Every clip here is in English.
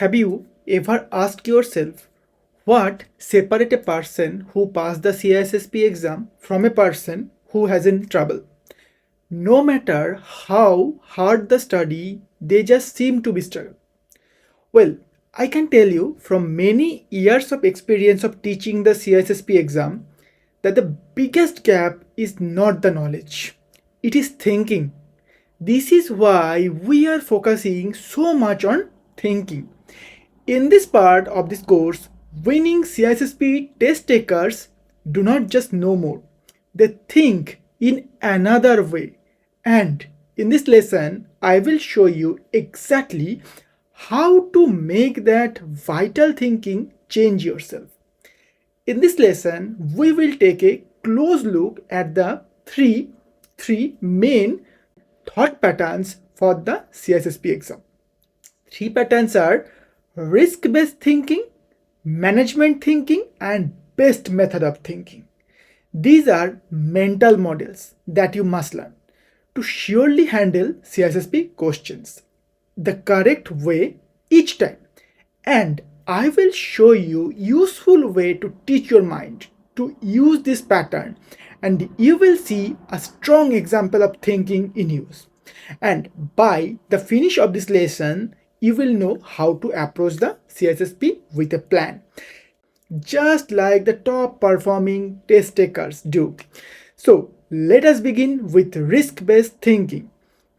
Have you ever asked yourself what separates a person who passed the CISSP exam from a person who has in trouble? No matter how hard the study, they just seem to be struggling. Well, I can tell you from many years of experience of teaching the CISSP exam that the biggest gap is not the knowledge, it is thinking. This is why we are focusing so much on thinking. In this part of this course, winning CISSP test takers do not just know more, they think in another way. And in this lesson, I will show you exactly how to make that vital thinking change yourself. In this lesson, we will take a close look at the three main thought patterns for the CISSP exam. Three patterns are risk based thinking, management thinking, and best method of thinking. These are mental models that you must learn to surely handle CISSP questions the correct way each time. And I will show you useful way to teach your mind to use this pattern, and you will see a strong example of thinking in use. And by the finish of this lesson, you will know how to approach the CISSP with a plan, just like the top performing test takers do. So let us begin with risk based thinking.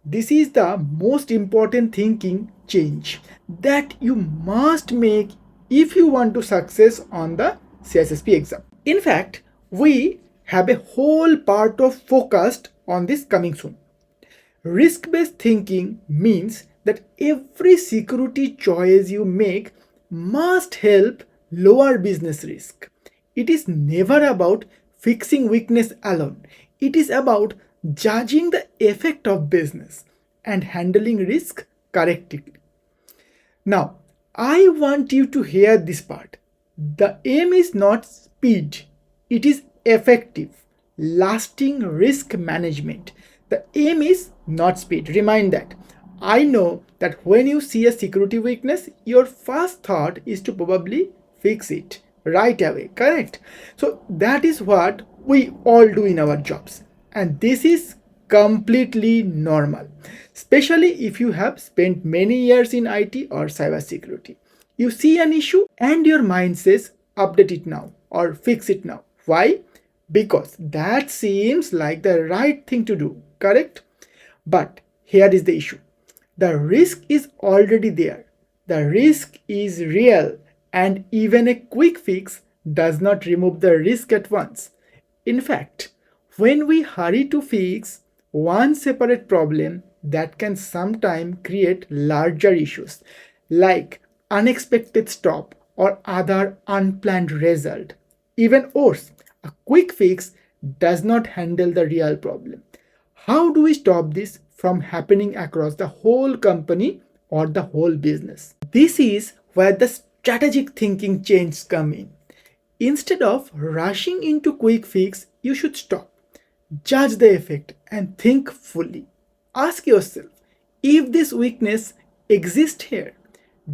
This is the most important thinking change that you must make if you want to success on the CISSP exam. In fact, we have a whole part of focused on this coming soon. Risk based thinking means that every security choice you make must help lower business risk. It is never about fixing weakness alone, it is about judging the effect of business and handling risk correctly. Now, I want you to hear this part. The aim is not speed, it is effective, lasting risk management. The aim is not speed. Remind that. I know that when you see a security weakness, your first thought is to probably fix it right away, correct? So that is what we all do in our jobs, and this is completely normal, especially if you have spent many years in IT or cybersecurity. You see an issue and your mind says update it now or fix it now. Why? Because that seems like the right thing to do, correct? But here is the issue. The risk is already there. The risk is real, and even a quick fix does not remove the risk at once. In fact, when we hurry to fix one separate problem, that can sometimes create larger issues like unexpected stop or other unplanned result. Even worse, a quick fix does not handle the real problem. How do we stop this from happening across the whole company or the whole business? This is where the strategic thinking changes come in. Instead of rushing into quick fix, you should stop, judge the effect, and think fully. Ask yourself, if this weakness exists here,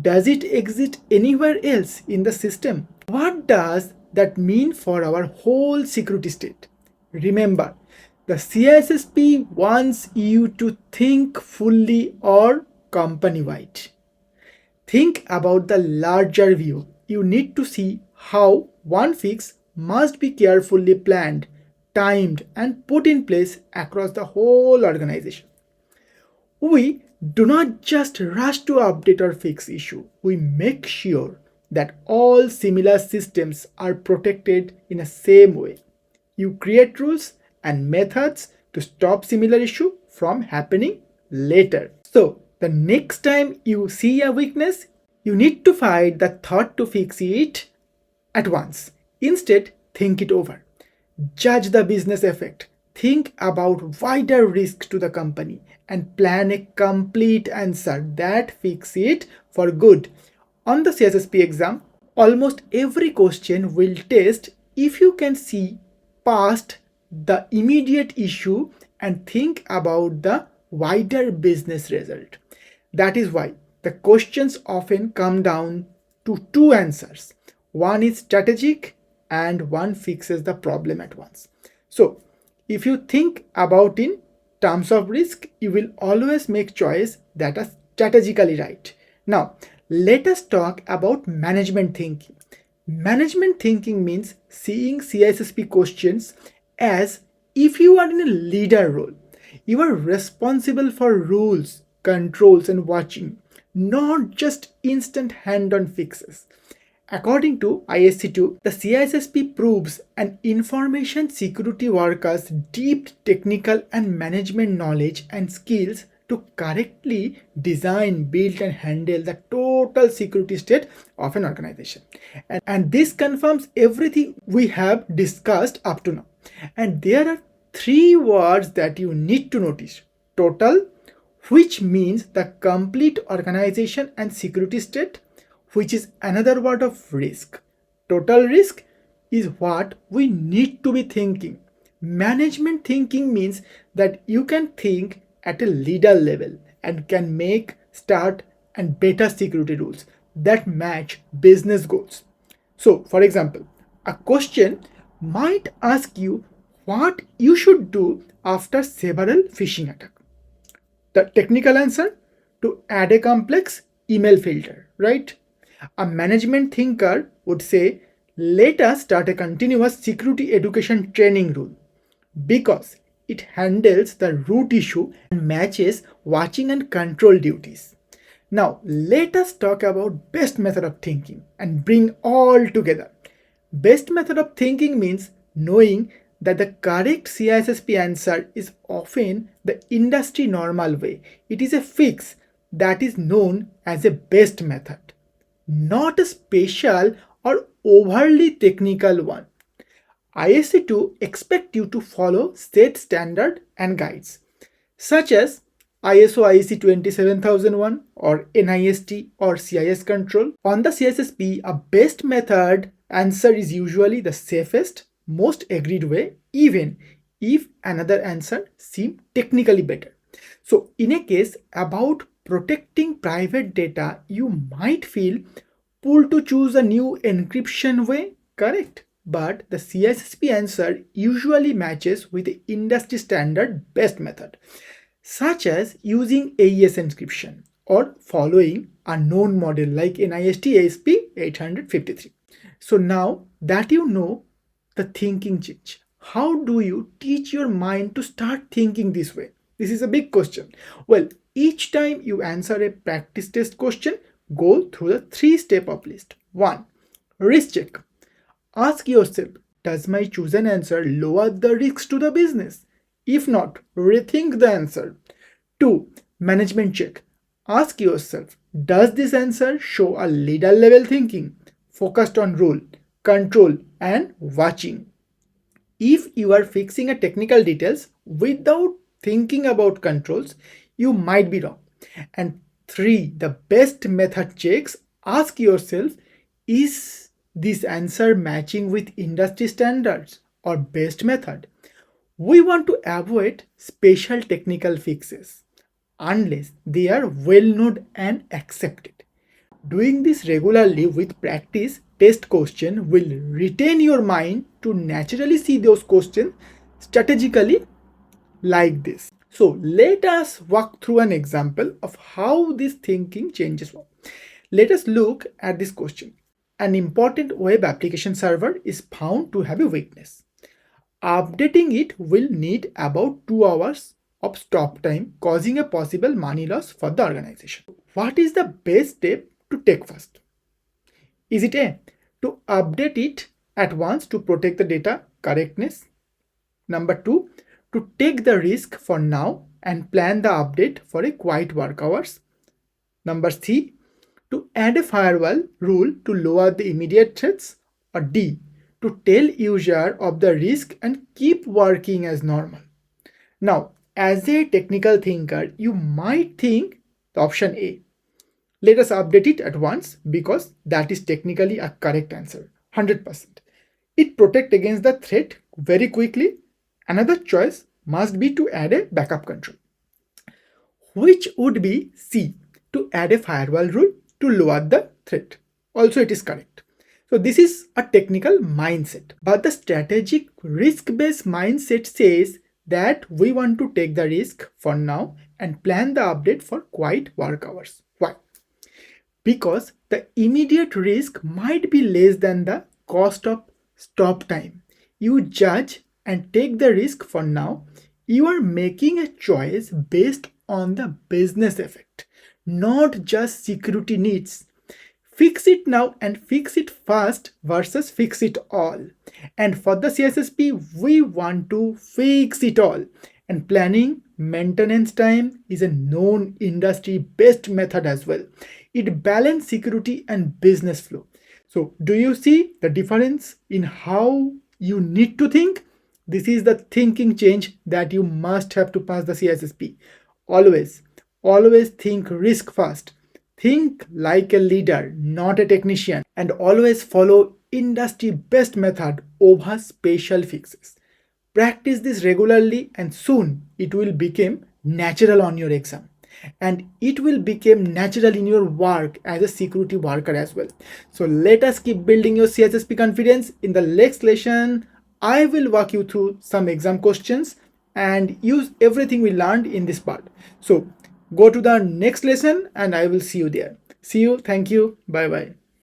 does it exist anywhere else in the system? What does that mean for our whole security state? Remember, the CISSP wants you to think fully or company wide. Think about the larger view. You need to see how one fix must be carefully planned, timed, and put in place across the whole organization. We do not just rush to update or fix issue. We make sure that all similar systems are protected in the same way. You create rules and methods to stop similar issue from happening later. So the next time you see a weakness, you need to fight the thought to fix it at once. Instead, think it over. Judge the business effect. Think about wider risk to the company and plan a complete answer that fix it for good. On the CISSP exam, almost every question will test if you can see past the immediate issue and think about the wider business result. That is why the questions often come down to two answers. One is strategic and one fixes the problem at once. So if you think about in terms of risk, you will always make choice that are strategically right. Now let us talk about management thinking. Management thinking means seeing CISSP questions as if you are in a leader role. You are responsible for rules, controls, and watching, not just instant hand on fixes. According to ISC2, the CISSP proves an information security worker's deep technical and management knowledge and skills to correctly design, build, and handle the total security state of an organization. And this confirms everything we have discussed up to now. And there are three words that you need to notice: total, which means the complete organization and security state, which is another word of risk. Total risk is what we need to be thinking. Management thinking means that you can think at a leader level and can make, start, and better security rules that match business goals. So, for example, a question might ask you what you should do after several phishing attacks. The technical answer: to add a complex email filter, right? A management thinker would say, let us start a continuous security education training rule because it handles the root issue and matches watching and control duties. Now, let us talk about best method of thinking and bring all together. Best method of thinking means knowing that the correct CISSP answer is often the industry normal way. It is a fix that is known as a best method, not a special or overly technical one. ISC2 expect you to follow set standard and guides such as ISO IEC 27001 or NIST or CIS control. On the CISSP, a best method answer is usually the safest, most agreed way, even if another answer seems technically better. So in a case about protecting private data, you might feel pulled to choose a new encryption way, correct? But the CISSP answer usually matches with the industry standard best method, such as using AES encryption or following a known model like NIST ASP 853. So now that you know the thinking change, how do you teach your mind to start thinking this way? This is a big question. Well, each time you answer a practice test question, go through the 3-step of list. 1. Risk check. Ask yourself, does my chosen answer lower the risks to the business? If not, rethink the answer. 2. Management check. Ask yourself, does this answer show a leader level thinking, focused on rule, control, and watching? If you are fixing a technical details without thinking about controls, you might be wrong. And 3. The best method checks. Ask yourself, is this answer matching with industry standards or best method? We want to avoid special technical fixes unless they are well known and accepted. Doing this regularly with practice test question will retain your mind to naturally see those questions strategically like this. So let us walk through an example of how this thinking changes. Let us look at this question. An important web application server is found to have a weakness. Updating it will need about 2 hours of stop time, causing a possible money loss for the organization. What is the best step to take first? Is it A, to update it at once to protect the data correctness? Number 2, to take the risk for now and plan the update for a quiet work hours? Number 3, to add a firewall rule to lower the immediate threats? Or D, to tell user of the risk and keep working as normal? Now, as a technical thinker, you might think the option A, let us update it at once because that is technically a correct answer, 100%. It protects against the threat very quickly. Another choice must be to add a backup control, which would be C, to add a firewall rule to lower the threat. Also, it is correct. So this is a technical mindset, but the strategic risk-based mindset says that we want to take the risk for now and plan the update for quiet work hours. Why? Because the immediate risk might be less than the cost of stop time. You judge and take the risk for now. You are making a choice based on the business effect, not just security needs. Fix it now and fix it fast versus fix it all. And for the CISSP, we want to fix it all. And planning maintenance time is a known industry best method as well. It balances security and business flow. So, do you see the difference in how you need to think? This is the thinking change that you must have to pass the CISSP. Always, always think risk first. Think like a leader, not a technician, and always follow industry best method over special fixes. Practice this regularly and soon it will become natural on your exam. And it will become natural in your work as a security worker as well. So let us keep building your CISSP confidence. In the next lesson, I will walk you through some exam questions and use everything we learned in this part. So go to the next lesson and I will see you there. See you. Thank you. Bye bye.